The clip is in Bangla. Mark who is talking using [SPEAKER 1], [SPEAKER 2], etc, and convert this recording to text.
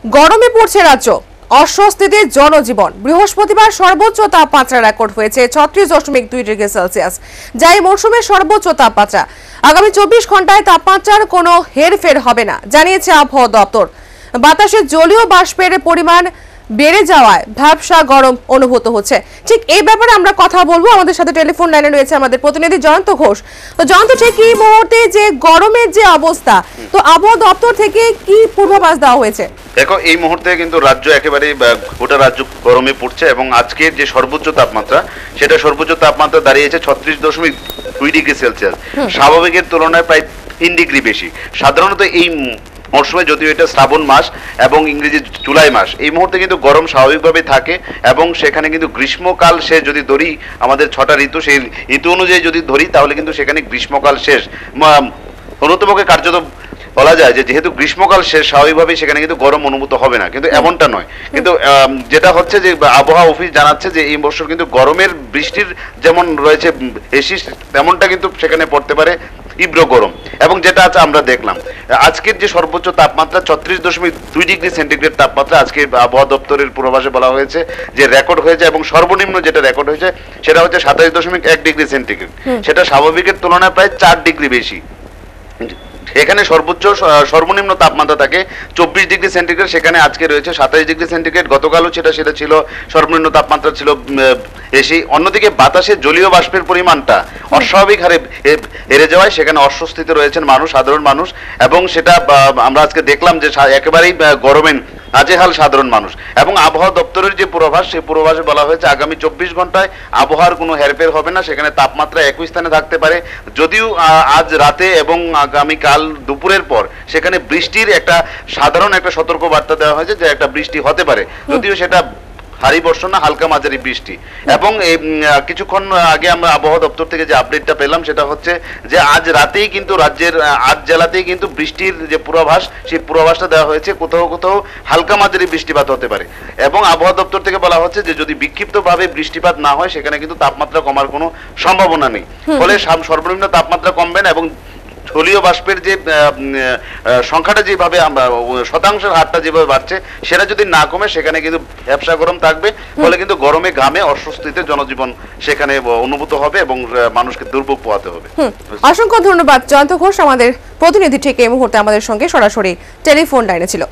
[SPEAKER 1] গরমে পড়ছে রাজ্য, অস্বস্তিতে জনজীবন। বৃহস্পতিবার সর্বোচ্চ তাপমাত্রা রেকর্ড হয়েছে 36.2 ডিগ্রি সেলসিয়াস, যা এই মৌসুমের সর্বোচ্চ তাপমাত্রা। আগামী 24 ঘন্টায় তাপমাত্রার কোনো হেরফের হবে না, জানিয়েছে আবহাওয়া দপ্তর। বাতাসে জলীয় বাষ্পের পরিমাণ বেড়ে যাওয়ায় ভ্যাপসা গরম অনুভূত হচ্ছে। ঠিক এই ব্যাপারে আমরা কথা বলবো। আমাদের সাথে টেলিফোন লাইনে রয়েছে আমাদের প্রতিনিধি জয়ন্ত ঘোষ। তো জয়ন্ত, ঠিক এই মুহূর্তে যে গরমের যে অবস্থা, তো আবহাওয়া দপ্তর থেকে কি পূর্বাভাস দেওয়া হয়েছে?
[SPEAKER 2] দেখো, এই মুহূর্তে কিন্তু রাজ্য একেবারে গোটা রাজ্য গরমে পড়ছে এবং আজকের যে সর্বোচ্চ তাপমাত্রা, সেটা সর্বোচ্চ তাপমাত্রা দাঁড়িয়েছে 36.2 ডিগ্রি সেলসিয়াস। স্বাভাবিকের তুলনায় প্রায় 3 ডিগ্রি বেশি। সাধারণত এই মরশুমে, যদিও এটা শ্রাবণ মাস এবং ইংরেজি জুলাই মাস, এই মুহূর্তে কিন্তু গরম স্বাভাবিকভাবে থাকে এবং সেখানে কিন্তু গ্রীষ্মকাল শেষ। যদি ধরি আমাদের 6টা ঋতু, সেই ঋতু অনুযায়ী যদি ধরি তাহলে কিন্তু সেখানে গ্রীষ্মকাল শেষ। অন্যতমকে কার্যত বলা যায় যে যেহেতু গ্রীষ্মকাল শেষ, স্বাভাবিকভাবেই সেখানে কিন্তু গরম অনুভূত হবে না, কিন্তু এমনটা নয়। কিন্তু যেটা হচ্ছে যে আবহাওয়া অফিস জানাচ্ছে যে এই বছর কিন্তু গরমের বৃষ্টির যেমন রয়েছে বেশি, তেমনটা কিন্তু সেখানে পড়তে পারে তীব্র গরম। এবং যেটা আছে আমরা দেখলাম আজকের যে সর্বোচ্চ তাপমাত্রা 36.2 ডিগ্রি সেন্টিগ্রেড তাপমাত্রা আজকে আবহাওয়া দপ্তরের পূর্বাভাসে বলা হয়েছে যে রেকর্ড হয়েছে, এবং সর্বনিম্ন যেটা রেকর্ড হয়েছে সেটা হচ্ছে 27.1 ডিগ্রি সেন্টিগ্রেড। সেটা স্বাভাবিকের তুলনায় প্রায় 4 ডিগ্রি বেশি। এখানে সর্বনিম্ন তাপমাত্রা থাকে 24 ডিগ্রি সেন্টিগ্রেড, সেখানে আজকে রয়েছে 27 ডিগ্রি সেন্টিগ্রেড। গতকালও সেটা ছিল সর্বনিম্ন তাপমাত্রা ছিল বেশি। অন্যদিকে বাতাসে জলীয় বাষ্পের পরিমাণটা অস্বাভাবিক হারে বেড়ে যাওয়ায় সেখানে অস্বস্তিতে রয়েছেন সাধারণ মানুষ, এবং সেটা আমরা আজকে দেখলাম যে একেবারেই গরমে নাজেহাল সাধারণ মানুষ। এবং আবহাওয়া দপ্তরের যে পূর্বাভাস, সেই পূর্বাভাসে বলা হয়েছে আগামী 24 ঘন্টায় আবহাওয়ার কোনো হেরফের হবে না, সেখানে তাপমাত্রা একই স্থানে থাকতে পারে। যদিও আজ রাতে এবং আগামীকাল দুপুরের পর সেখানে বৃষ্টির একটা সাধারণ একটা সতর্ক বার্তা দেওয়া হয়েছে যে একটা বৃষ্টি হতে পারে, যদিও সেটা ভারী বর্ষণ না, হালকা মাঝারি বৃষ্টি। এবং কিছুক্ষণ আগে আমরা আবহাওয়া দপ্তর থেকে যে আপডেটটা পেলাম সেটা হচ্ছে যে আজ রাতেই কিন্তু রাজ্যের 8 জেলাতেই কিন্তু বৃষ্টির যে পূর্বাভাস, সেই পূর্বাভাসটা দেওয়া হয়েছে। কোথাও কোথাও হালকা মাঝারি বৃষ্টিপাত হতে পারে। এবং আবহাওয়া দপ্তর থেকে বলা হচ্ছে যে যদি বিক্ষিপ্তভাবে বৃষ্টিপাত না হয় সেখানে কিন্তু তাপমাত্রা কমার কোনো সম্ভাবনা নেই। ফলে সর্বনিম্ন তাপমাত্রা কমবে না, এবং জলীয় বাষ্পের যে সংখ্যাটা যেভাবে শতাংশের হারটা যেভাবে বাড়ছে, সেটা যদি না কমে সেখানে কিন্তু ভ্যাপসা গরম থাকবে। ফলে কিন্তু গরমে ঘামে অস্বস্তিতে জনজীবন সেখানে অনুভূত হবে এবং মানুষকে দুর্ভোগ পোহাতে হবে।
[SPEAKER 1] অসংখ্য ধন্যবাদ জয়ন্ত ঘোষ, আমাদের প্রতিনিধি ঠিক এই মুহূর্তে আমাদের সঙ্গে সরাসরি টেলিফোন লাইনে ছিল।